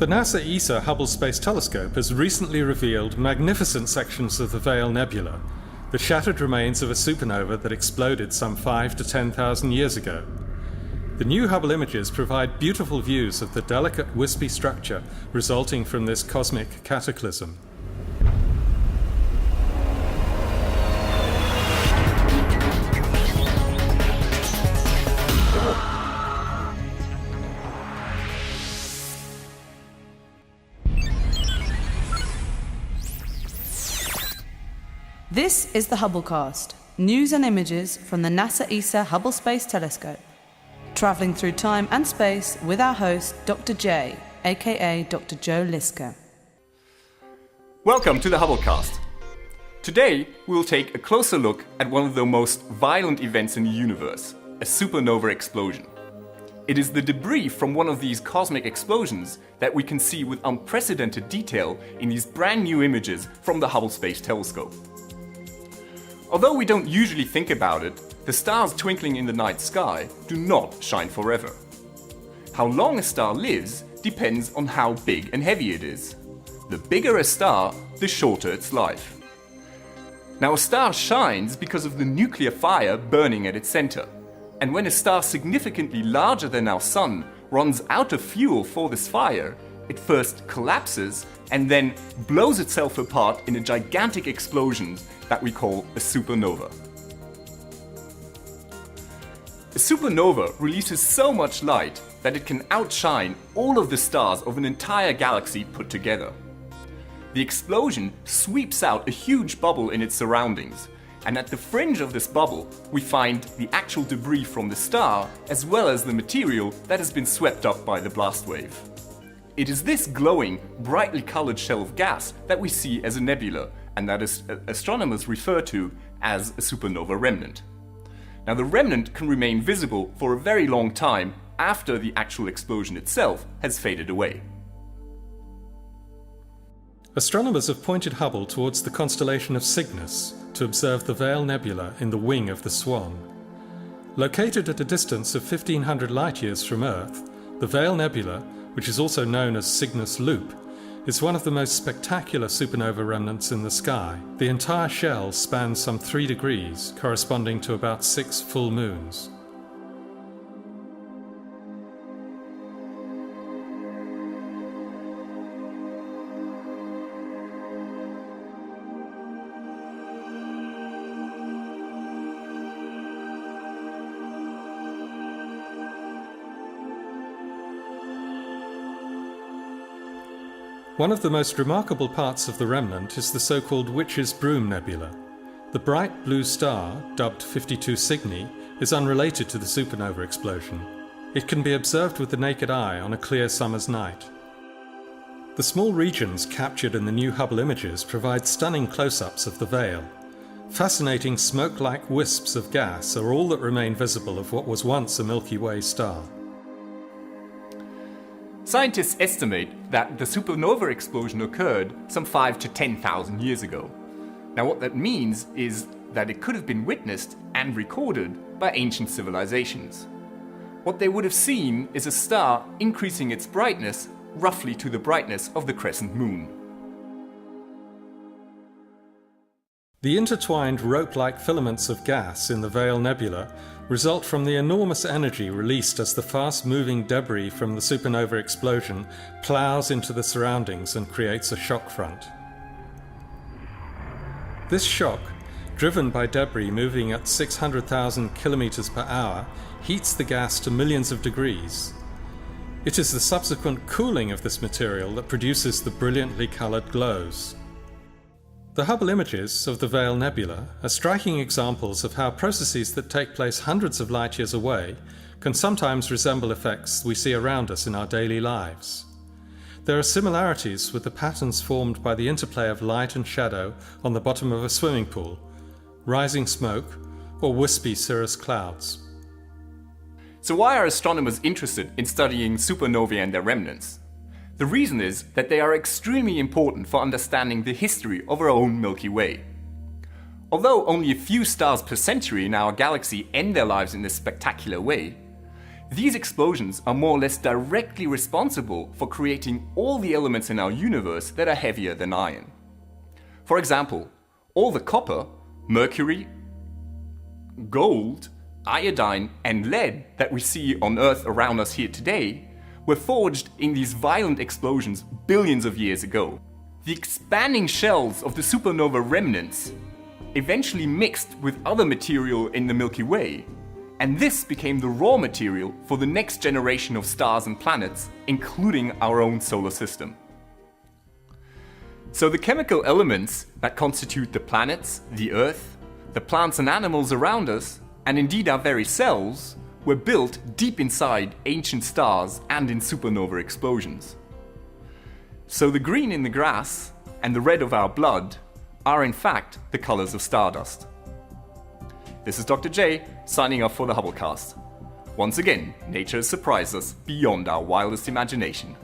The NASA ESA Hubble Space Telescope has recently revealed magnificent sections of the Veil Nebula, the shattered remains of a supernova that exploded some 5,000 to 10,000 years ago. The new Hubble images provide beautiful views of the delicate, wispy structure resulting from this cosmic cataclysm. This is the Hubblecast, news and images from the NASA ESA Hubble Space Telescope. Travelling through time and space with our host, Dr. J, aka Dr. Joe Liske. Welcome to the Hubblecast. Today, we'll take a closer look at one of the most violent events in the universe, a supernova explosion. It is the debris from one of these cosmic explosions that we can see with unprecedented detail in these brand new images from the Hubble Space Telescope. Although we don't usually think about it, the stars twinkling in the night sky do not shine forever. How long a star lives depends on how big and heavy it is. The bigger a star, the shorter its life. Now, a star shines because of the nuclear fire burning at its center. And when a star significantly larger than our Sun runs out of fuel for this fire, it first collapses and then blows itself apart in a gigantic explosion that we call a supernova. A supernova releases so much light that it can outshine all of the stars of an entire galaxy put together. The explosion sweeps out a huge bubble in its surroundings, and at the fringe of this bubble we find the actual debris from the star as well as the material that has been swept up by the blast wave. It is this glowing, brightly colored shell of gas that we see as a nebula, and that astronomers refer to as a supernova remnant. Now, the remnant can remain visible for a very long time after the actual explosion itself has faded away. Astronomers have pointed Hubble towards the constellation of Cygnus to observe the Veil Nebula in the wing of the Swan. Located at a distance of 1,500 light-years from Earth, the Veil Nebula, which is also known as Cygnus Loop, is one of the most spectacular supernova remnants in the sky. The entire shell spans some 3 degrees, corresponding to about 6 full moons. One of the most remarkable parts of the remnant is the so-called Witch's Broom Nebula. The bright blue star, dubbed 52 Cygni, is unrelated to the supernova explosion. It can be observed with the naked eye on a clear summer's night. The small regions captured in the new Hubble images provide stunning close-ups of the veil. Fascinating smoke-like wisps of gas are all that remain visible of what was once a Milky Way star. Scientists estimate that the supernova explosion occurred some 5,000 to 10,000 years ago. Now, what that means is that it could have been witnessed and recorded by ancient civilizations. What they would have seen is a star increasing its brightness roughly to the brightness of the crescent moon. The intertwined rope-like filaments of gas in the Veil Nebula result from the enormous energy released as the fast-moving debris from the supernova explosion plows into the surroundings and creates a shock front. This shock, driven by debris moving at 600,000 kilometers per hour, heats the gas to millions of degrees. It is the subsequent cooling of this material that produces the brilliantly colored glows. The Hubble images of the Veil Nebula are striking examples of how processes that take place hundreds of light years away can sometimes resemble effects we see around us in our daily lives. There are similarities with the patterns formed by the interplay of light and shadow on the bottom of a swimming pool, rising smoke, or wispy cirrus clouds. So why are astronomers interested in studying supernovae and their remnants? The reason is that they are extremely important for understanding the history of our own Milky Way. Although only a few stars per century in our galaxy end their lives in this spectacular way, These explosions are more or less directly responsible for creating all the elements in our universe that are heavier than iron. For example, all the copper, mercury, gold, iodine and lead that we see on Earth around us here today were forged in these violent explosions billions of years ago. The expanding shells of the supernova remnants eventually mixed with other material in the Milky Way, and this became the raw material for the next generation of stars and planets, including our own solar system. So the chemical elements that constitute the planets, the Earth, the plants and animals around us, and indeed our very cells, were built deep inside ancient stars and in supernova explosions. So the green in the grass and the red of our blood are in fact the colors of stardust. This is Dr. J signing off for the Hubblecast. Once again, nature has surprised us beyond our wildest imagination.